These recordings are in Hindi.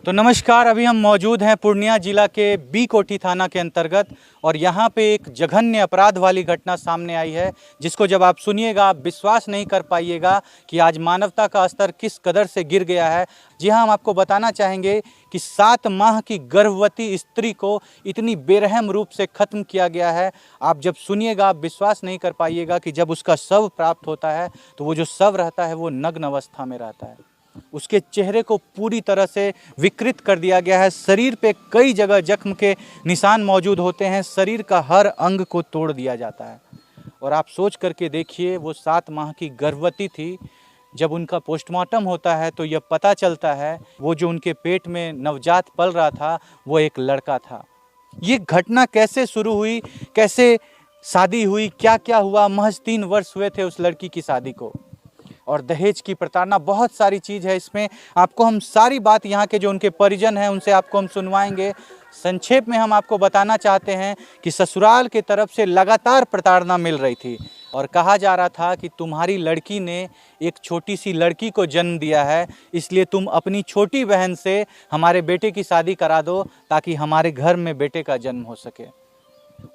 तो नमस्कार, अभी हम मौजूद हैं पूर्णिया जिला के बी कोठी थाना के अंतर्गत और यहाँ पे एक जघन्य अपराध वाली घटना सामने आई है जिसको जब आप सुनिएगा आप विश्वास नहीं कर पाइएगा कि आज मानवता का स्तर किस कदर से गिर गया है। जी हाँ, हम आपको बताना चाहेंगे कि 7 माह की गर्भवती स्त्री को इतनी बेरहम रूप से ख़त्म किया गया है। आप जब सुनिएगा आप विश्वास नहीं कर पाइएगा कि जब उसका शव प्राप्त होता है तो वो जो शव रहता है वो नग्न अवस्था में रहता है। उसके चेहरे को पूरी तरह से विकृत कर दिया गया है। शरीर पे कई जगह जख्म के निशान मौजूद होते हैं। शरीर का हर अंग को तोड़ दिया जाता है। और आप सोच करके देखिए, वो 7 माह की गर्भवती थी। जब उनका पोस्टमार्टम होता है तो यह पता चलता है वो जो उनके पेट में नवजात पल रहा था वो एक लड़का था। ये घटना कैसे शुरू हुई, कैसे शादी हुई, क्या क्या हुआ, महज 3 वर्ष हुए थे उस लड़की की शादी को। और दहेज की प्रताड़ना, बहुत सारी चीज़ है इसमें। आपको हम सारी बात यहाँ के जो उनके परिजन हैं उनसे आपको हम सुनवाएंगे। संक्षेप में हम आपको बताना चाहते हैं कि ससुराल की तरफ से लगातार प्रताड़ना मिल रही थी और कहा जा रहा था कि तुम्हारी लड़की ने एक छोटी सी लड़की को जन्म दिया है, इसलिए तुम अपनी छोटी बहन से हमारे बेटे की शादी करा दो ताकि हमारे घर में बेटे का जन्म हो सके।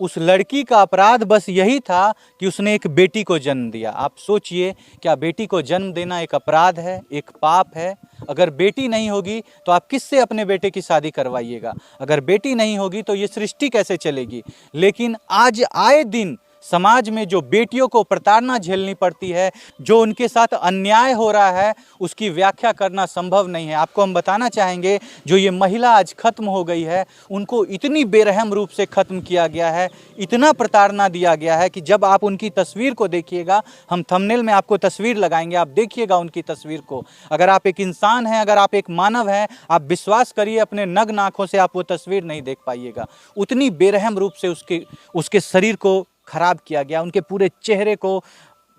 उस लड़की का अपराध बस यही था कि उसने एक बेटी को जन्म दिया। आप सोचिए, क्या बेटी को जन्म देना एक अपराध है, एक पाप है? अगर बेटी नहीं होगी तो आप किससे अपने बेटे की शादी करवाइएगा? अगर बेटी नहीं होगी तो ये सृष्टि कैसे चलेगी? लेकिन आज आए दिन समाज में जो बेटियों को प्रताड़ना झेलनी पड़ती है, जो उनके साथ अन्याय हो रहा है, उसकी व्याख्या करना संभव नहीं है। आपको हम बताना चाहेंगे, जो ये महिला आज ख़त्म हो गई है, उनको इतनी बेरहम रूप से ख़त्म किया गया है, इतना प्रताड़ना दिया गया है कि जब आप उनकी तस्वीर को देखिएगा, हम थंबनेल में आपको तस्वीर लगाएंगे, आप देखिएगा उनकी तस्वीर को। अगर आप एक इंसान हैं, अगर आप एक मानव हैं, आप विश्वास करिए अपने नग्न आँखों से आप वो तस्वीर नहीं देख पाइएगा। उतनी बेरहम रूप से उसके शरीर को खराब किया गया, उनके पूरे चेहरे को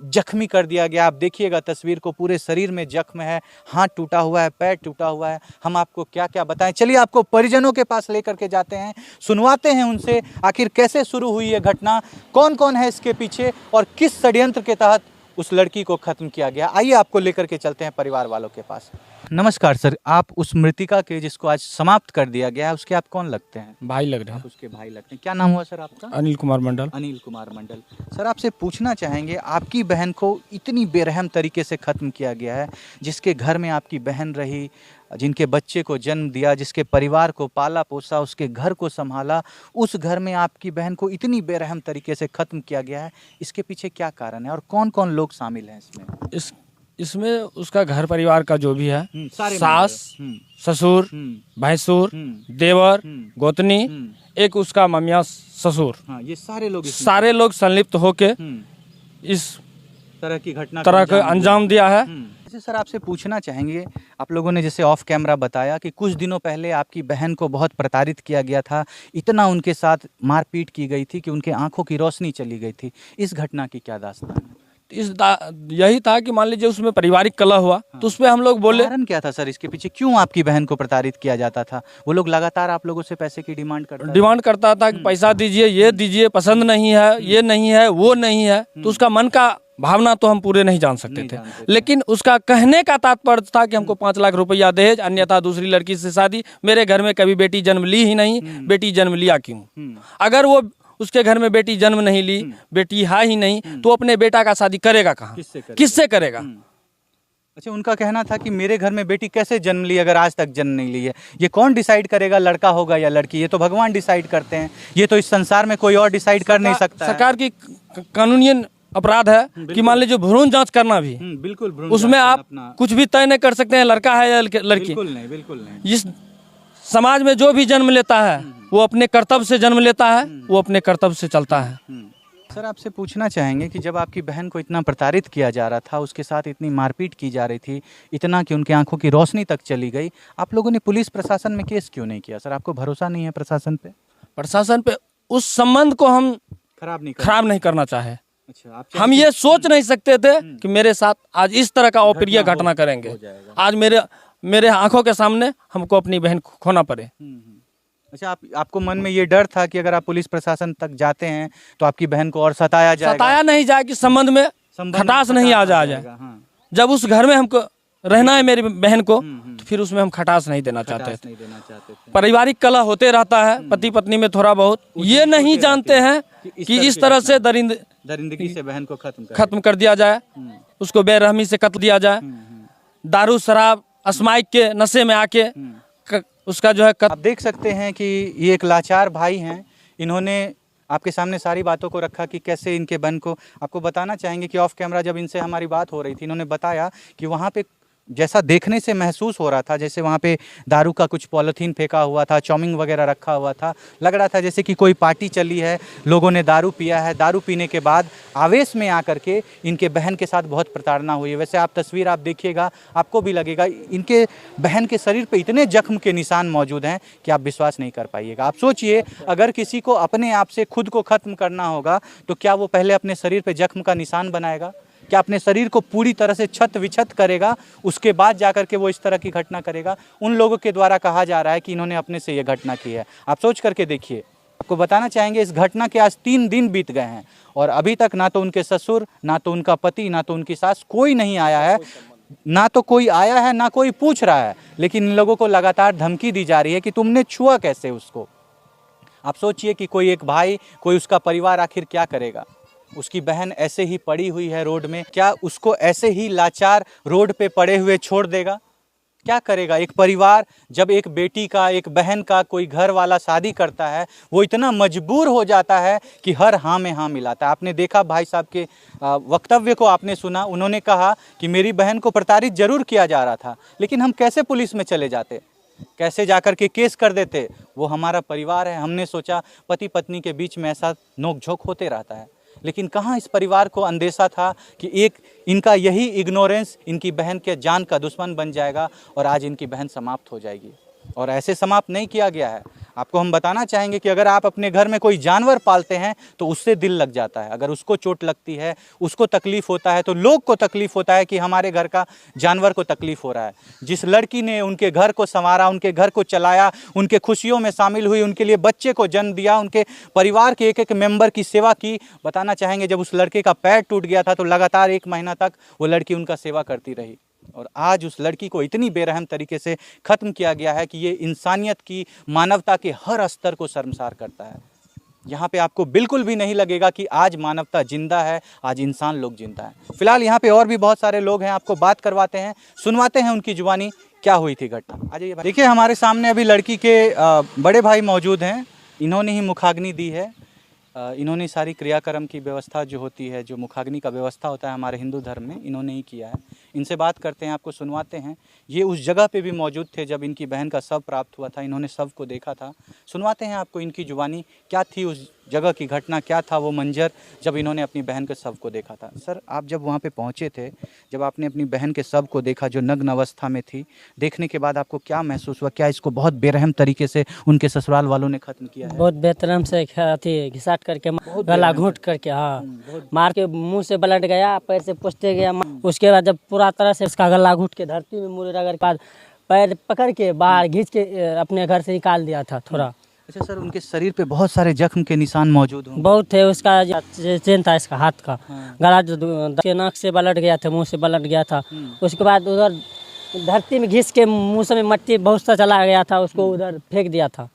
जख्मी कर दिया गया। आप देखिएगा तस्वीर को, पूरे शरीर में जख्म है, हाथ टूटा हुआ है, पैर टूटा हुआ है। हम आपको क्या क्या बताएं, चलिए आपको परिजनों के पास लेकर के जाते हैं, सुनवाते हैं उनसे आखिर कैसे शुरू हुई ये घटना, कौन कौन है इसके पीछे और किस षड्यंत्र के तहत उस लड़की को ख़त्म किया गया। आइए आपको लेकर के चलते हैं परिवार वालों के पास। नमस्कार सर, आप उस मृतिका के जिसको आज समाप्त कर दिया गया है उसके आप कौन लगते हैं? भाई लग रहे हैं। उसके भाई लगते हैं। क्या नाम हुआ सर आपका? अनिल कुमार मंडल। अनिल कुमार मंडल। सर आपसे पूछना चाहेंगे, आपकी बहन को इतनी बेरहम तरीके से ख़त्म किया गया है, जिसके घर में आपकी बहन रही, जिनके बच्चे को जन्म दिया, जिसके परिवार को पाला पोसा, उसके घर को संभाला, उस घर में आपकी बहन को इतनी बेरहम तरीके से ख़त्म किया गया है, इसके पीछे क्या कारण है और कौन कौन लोग शामिल हैं इसमें? इसमें उसका घर परिवार का जो भी है, सास, ससुर, भैंसुर, देवर, गोतनी, एक उसका ममिया ससुर, ये सारे लोग संलिप्त होके इस तरह की घटना का अंजाम दिया है। जैसे सर आपसे पूछना चाहेंगे, आप लोगों ने जैसे ऑफ कैमरा बताया कि कुछ दिनों पहले आपकी बहन को बहुत प्रताड़ित किया गया था, इतना उनके साथ मारपीट की गई थी कि उनके आंखों की रोशनी चली गई थी। इस घटना की क्या दास्तान है? यही था कि मान लीजिए उसमें पारिवारिक कलह हुआ, तो उसमें हम लोग बोले। कारण क्या था सर इसके पीछे, क्यों आपकी बहन को प्रताड़ित किया जाता था? वो लोग लगातार आप लोगों से पैसे की डिमांड करता था कि पैसा दीजिए, ये दीजिए, पसंद नहीं है, ये नहीं है, वो नहीं है। तो उसका मन का भावना तो हम पूरे नहीं जान सकते थे, लेकिन उसका कहने का तात्पर्य था कि हमको 5 लाख रुपया दहेज, अन्यथा दूसरी लड़की से शादी। मेरे घर में कभी बेटी जन्म ली ही नहीं, बेटी जन्म लिया क्यों? अगर वो उसके घर में बेटी जन्म नहीं ली, बेटी है ही नहीं, तो अपने बेटा का शादी करेगा कहाँ, किससे करेगा? अच्छा, उनका कहना था कि मेरे घर में बेटी कैसे जन्म ली अगर आज तक जन्म नहीं ली है? ये कौन डिसाइड करेगा, लड़का होगा या लड़की? ये तो भगवान डिसाइड करते हैं, ये तो इस संसार में कोई और डिसाइड कर नहीं सकता। सरकार की कानूनी अपराध है कि मान लीजिए भ्रूण जांच करना भी, बिल्कुल, उसमें आप कुछ भी तय नहीं कर सकते हैं लड़का है या लड़की। बिल्कुल नहीं। इस समाज में जो भी जन्म लेता है वो अपने कर्तव्य से जन्म लेता है, वो अपने कर्तव्य से चलता है। सर आपसे पूछना चाहेंगे कि जब आपकी बहन को इतना प्रताड़ित किया जा रहा था, उसके साथ इतनी मारपीट की जा रही थी, इतना कि उनकी आंखों की रोशनी तक चली गई, आप लोगों ने पुलिस प्रशासन में केस क्यों नहीं किया? सर आपको भरोसा नहीं है प्रशासन पे? प्रशासन पे उस संबंध को हम खराब नहीं करना चाहे। अच्छा, हम ये सोच नहीं सकते थे कि मेरे साथ आज इस तरह का अप्रिय घटना करेंगे। आज मेरे आंखों के सामने हमको अपनी बहन खोना पड़े। अच्छा, आपको मन में ये डर था कि अगर आप पुलिस प्रशासन तक जाते हैं तो आपकी बहन को और सताया नहीं जाए कि संबंध में खटास नहीं आ जाए। जब उस घर में हमको रहना है मेरी बहन को, तो फिर उसमें हम खटास नहीं देना चाहते थे। नहीं देना चाहते थे। पारिवारिक कलह होते रहता है पति पत्नी में थोड़ा बहुत, ये नहीं जानते हैं कि इस तरह से दरिंदगी से बहन को खत्म कर दिया जाए, उसको बेरहमी से कत्ल दिया जाए, दारू शराब अस्माइक के नशे में आके उसका जो है आप देख सकते हैं कि ये एक लाचार भाई हैं। इन्होंने आपके सामने सारी बातों को रखा कि कैसे इनके बहन को, आपको बताना चाहेंगे कि ऑफ कैमरा जब इनसे हमारी बात हो रही थी, इन्होंने बताया कि वहाँ पे जैसा देखने से महसूस हो रहा था, जैसे वहाँ पे दारू का कुछ पॉलीथीन फेंका हुआ था, चाउमीन वगैरह रखा हुआ था, लग रहा था जैसे कि कोई पार्टी चली है, लोगों ने दारू पिया है, दारू पीने के बाद आवेश में आकर के इनके बहन के साथ बहुत प्रताड़ना हुई है। वैसे आप तस्वीर आप देखिएगा, आपको भी लगेगा इनके बहन के शरीर पे इतने जख्म के निशान मौजूद हैं कि आप विश्वास नहीं कर पाइएगा। आप सोचिए, अगर किसी को अपने आप से खुद को खत्म करना होगा तो क्या वो पहले अपने शरीर पे जख्म का निशान बनाएगा? क्या अपने शरीर को पूरी तरह से छत विछत करेगा, उसके बाद जाकर के वो इस तरह की घटना करेगा? उन लोगों के द्वारा कहा जा रहा है कि इन्होंने अपने से ये घटना की है। आप सोच करके देखिए। आपको बताना चाहेंगे इस घटना के आज 3 दिन बीत गए हैं और अभी तक ना तो उनके ससुर, ना तो उनका पति, ना तो उनकी सास, कोई नहीं आया है। ना तो कोई आया है, ना कोई पूछ रहा है, लेकिन इन लोगों को लगातार धमकी दी जा रही है कि तुमने छुआ कैसे उसको। आप सोचिए कि कोई एक भाई, कोई उसका परिवार आखिर क्या करेगा? उसकी बहन ऐसे ही पड़ी हुई है रोड में, क्या उसको ऐसे ही लाचार रोड पे पड़े हुए छोड़ देगा? क्या करेगा एक परिवार? जब एक बेटी का, एक बहन का कोई घर वाला शादी करता है, वो इतना मजबूर हो जाता है कि हर हाँ में हाँ मिलाता है। आपने देखा भाई साहब के वक्तव्य को आपने सुना, उन्होंने कहा कि मेरी बहन को प्रताड़ित जरूर किया जा रहा था, लेकिन हम कैसे पुलिस में चले जाते, कैसे जाकर के केस कर देते? वो हमारा परिवार है। हमने सोचा पति पत्नी के बीच में ऐसा नोकझोंक होते रहता है, लेकिन कहाँ इस परिवार को अंदेशा था कि एक इनका यही इग्नोरेंस इनकी बहन के जान का दुश्मन बन जाएगा और आज इनकी बहन समाप्त हो जाएगी। और ऐसे समाप्त नहीं किया गया है। आपको हम बताना चाहेंगे कि अगर आप अपने घर में कोई जानवर पालते हैं तो उससे दिल लग जाता है। अगर उसको चोट लगती है, उसको तकलीफ होता है, तो लोग को तकलीफ होता है कि हमारे घर का जानवर को तकलीफ हो रहा है। जिस लड़की ने उनके घर को संवारा, उनके घर को चलाया, उनके खुशियों में शामिल हुई, उनके लिए बच्चे को जन्म दिया, उनके परिवार के एक एक मेंबर की सेवा की, बताना चाहेंगे जब उस लड़के का पैर टूट गया था तो लगातार 1 महीना तक वो लड़की उनका सेवा करती रही। और आज उस लड़की को इतनी बेरहम तरीके से ख़त्म किया गया है कि ये इंसानियत की, मानवता के हर स्तर को शर्मसार करता है। यहाँ पे आपको बिल्कुल भी नहीं लगेगा कि आज मानवता जिंदा है, आज इंसान लोग जिंदा हैं। फिलहाल यहाँ पे और भी बहुत सारे लोग हैं, आपको बात करवाते हैं, सुनवाते हैं उनकी जुबानी क्या हुई थी घटना। आ जाइए। देखिए हमारे सामने अभी लड़की के बड़े भाई मौजूद हैं। इन्होंने ही मुखाग्नि दी है। इन्होंने सारी क्रियाक्रम की व्यवस्था जो होती है, जो मुखाग्नि का व्यवस्था होता है हमारे हिंदू धर्म में, इन्होंने ही किया है। इनसे बात करते हैं, आपको सुनवाते हैं। ये उस जगह पे भी मौजूद थे जब इनकी बहन का शव प्राप्त हुआ था, इन्होंने शव को देखा था। सुनवाते हैं आपको इनकी जुबानी, क्या थी उस जगह की घटना, क्या था वो मंजर जब इन्होंने अपनी बहन के शव को देखा था। सर, आप जब वहाँ पे पहुँचे थे, जब आपने अपनी बहन के शव को देखा जो नग्न अवस्था में थी, देखने के बाद आपको क्या महसूस हुआ? क्या इसको बहुत बेरहम तरीके से उनके ससुराल वालों ने खत्म किया है? बहुत बेहतरम से घिसाट करके, गला घोंट करके, हाँ, मार के मुंह से ब्लड गया, पैर से पुछते गया। उसके बाद जब पूरा तरह से उसका गला घोंट के धरती में मुड़े रगड़ के बाद पैर पकड़ के बाहर खींच के अपने घर से निकाल दिया था थोड़ा। अच्छा सर, उनके शरीर पे बहुत सारे जख्म के निशान मौजूद होंगे। बहुत थे। उसका चेन था इसका हाथ का, गला के नाक से ब्लड गया था, मुंह से ब्लड गया था। उसके बाद उधर धरती में घिस के मुंह से मट्टी बहुत सा चला गया था, उसको उधर फेंक दिया था।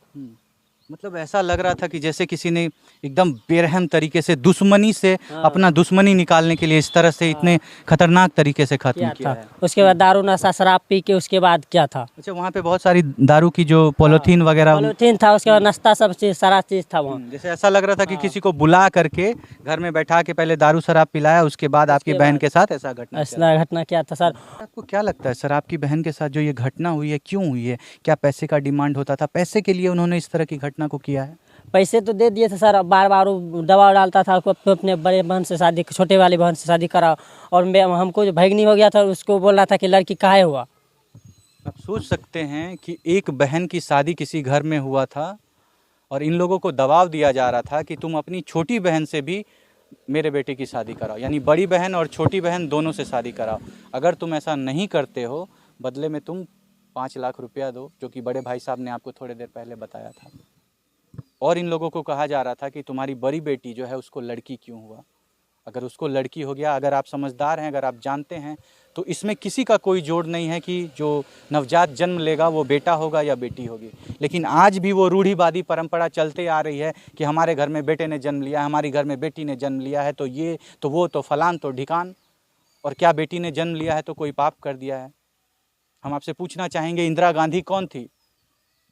मतलब ऐसा लग रहा था कि जैसे किसी ने एकदम बेरहम तरीके से दुश्मनी से अपना दुश्मनी निकालने के लिए इस तरह से इतने खतरनाक तरीके से खत्म किया है। उसके बाद दारू नशा शराब पी के उसके बाद क्या था। अच्छा, वहाँ पे बहुत सारी दारू की जो पॉलीथीन वगैरह पॉलीथीन था, उसके बाद नाश्ता सब चीज, सारा चीज था वहाँ। जैसे ऐसा लग रहा था कि किसी को बुला करके घर में बैठा के पहले दारू शराब पिलाया, उसके बाद आपकी बहन के साथ ऐसा घटना क्या था। सर, आपको क्या लगता है सर, आपकी बहन के साथ जो ये घटना हुई है क्यों हुई है? क्या पैसे का डिमांड होता था? पैसे के लिए उन्होंने इस तरह की घटना को किया है? पैसे तो दे दिए थे सर, बार बार दबाव डालता था, अपने बड़े बहन से शादी, छोटे वाली बहन से शादी करा, और हमको जो भगनी हो गया था उसको बोल रहा था कि लड़की काहे हुआ। आप सोच सकते हैं कि एक बहन की शादी किसी घर में हुआ था और इन लोगों को दबाव दिया जा रहा था कि तुम अपनी छोटी बहन से भी मेरे बेटे की शादी कराओ, यानी बड़ी बहन और छोटी बहन दोनों से शादी कराओ। अगर तुम ऐसा नहीं करते हो, बदले में तुम 5 लाख रुपया दो, जो कि बड़े भाई साहब ने आपको थोड़ी देर पहले बताया था। और इन लोगों को कहा जा रहा था कि तुम्हारी बड़ी बेटी जो है उसको लड़की क्यों हुआ। अगर उसको लड़की हो गया, अगर आप समझदार हैं, अगर आप जानते हैं, तो इसमें किसी का कोई जोड़ नहीं है कि जो नवजात जन्म लेगा वो बेटा होगा या बेटी होगी। लेकिन आज भी वो रूढ़िवादी परंपरा चलते आ रही है कि हमारे घर में बेटे ने जन्म लिया है, हमारे घर में बेटी ने जन्म लिया है, तो ये तो वो तो फलान तो ढिकान, और क्या बेटी ने जन्म लिया है तो कोई पाप कर दिया है। हम आपसे पूछना चाहेंगे इंदिरा गांधी कौन थी,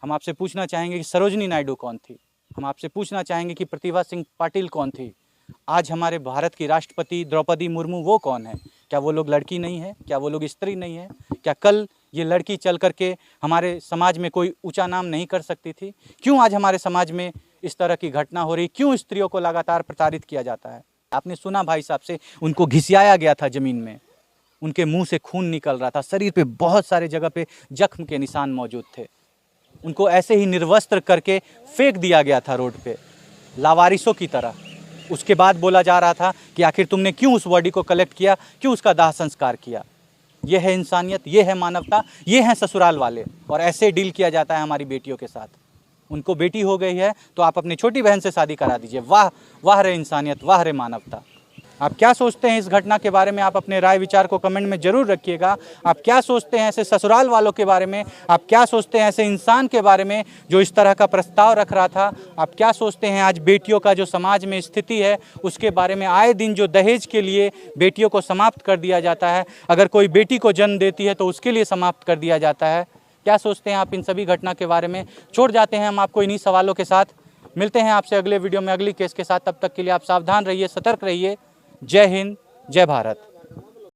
हम आपसे पूछना चाहेंगे कि सरोजनी नायडू कौन थी, हम आपसे पूछना चाहेंगे कि प्रतिभा सिंह पाटिल कौन थी। आज हमारे भारत की राष्ट्रपति द्रौपदी मुर्मू वो कौन है? क्या वो लोग लड़की नहीं है? क्या वो लोग स्त्री नहीं है? क्या कल ये लड़की चल करके हमारे समाज में कोई ऊंचा नाम नहीं कर सकती थी? क्यों आज हमारे समाज में इस तरह की घटना हो रही? क्यों स्त्रियों को लगातार प्रताड़ित किया जाता है? आपने सुना भाई साहब से, उनको घिसियाया गया था ज़मीन में, उनके मुंह से खून निकल रहा था, शरीर पे बहुत सारे जगह पे जख्म के निशान मौजूद थे, उनको ऐसे ही निर्वस्त्र करके फेंक दिया गया था रोड पे लावारिसों की तरह। उसके बाद बोला जा रहा था कि आखिर तुमने क्यों उस बॉडी को कलेक्ट किया, क्यों उसका दाह संस्कार किया। यह है इंसानियत, यह है मानवता, ये हैं ससुराल वाले। और ऐसे डील किया जाता है हमारी बेटियों के साथ। उनको बेटी हो गई है तो आप अपनी छोटी बहन से शादी करा दीजिए। वाह वाह रे इंसानियत, वाह रे मानवता। आप क्या सोचते हैं इस घटना के बारे में? आप अपने राय विचार को कमेंट में जरूर रखिएगा। आप क्या सोचते हैं ऐसे ससुराल वालों के बारे में? आप क्या सोचते हैं ऐसे इंसान के बारे में जो इस तरह का प्रस्ताव रख रहा था? आप क्या सोचते हैं आज बेटियों का जो समाज में स्थिति है उसके बारे में? आए दिन जो दहेज के लिए बेटियों को समाप्त कर दिया जाता है, अगर कोई बेटी को जन्म देती है तो उसके लिए समाप्त कर दिया जाता है। क्या सोचते हैं आप इन सभी घटना के बारे में? छोड़ जाते हैं हम आपको इन्हीं सवालों के साथ। मिलते हैं आपसे अगले वीडियो में अगली केस के साथ। तब तक के लिए आप सावधान रहिए, सतर्क रहिए। जय हिंद, जय भारत।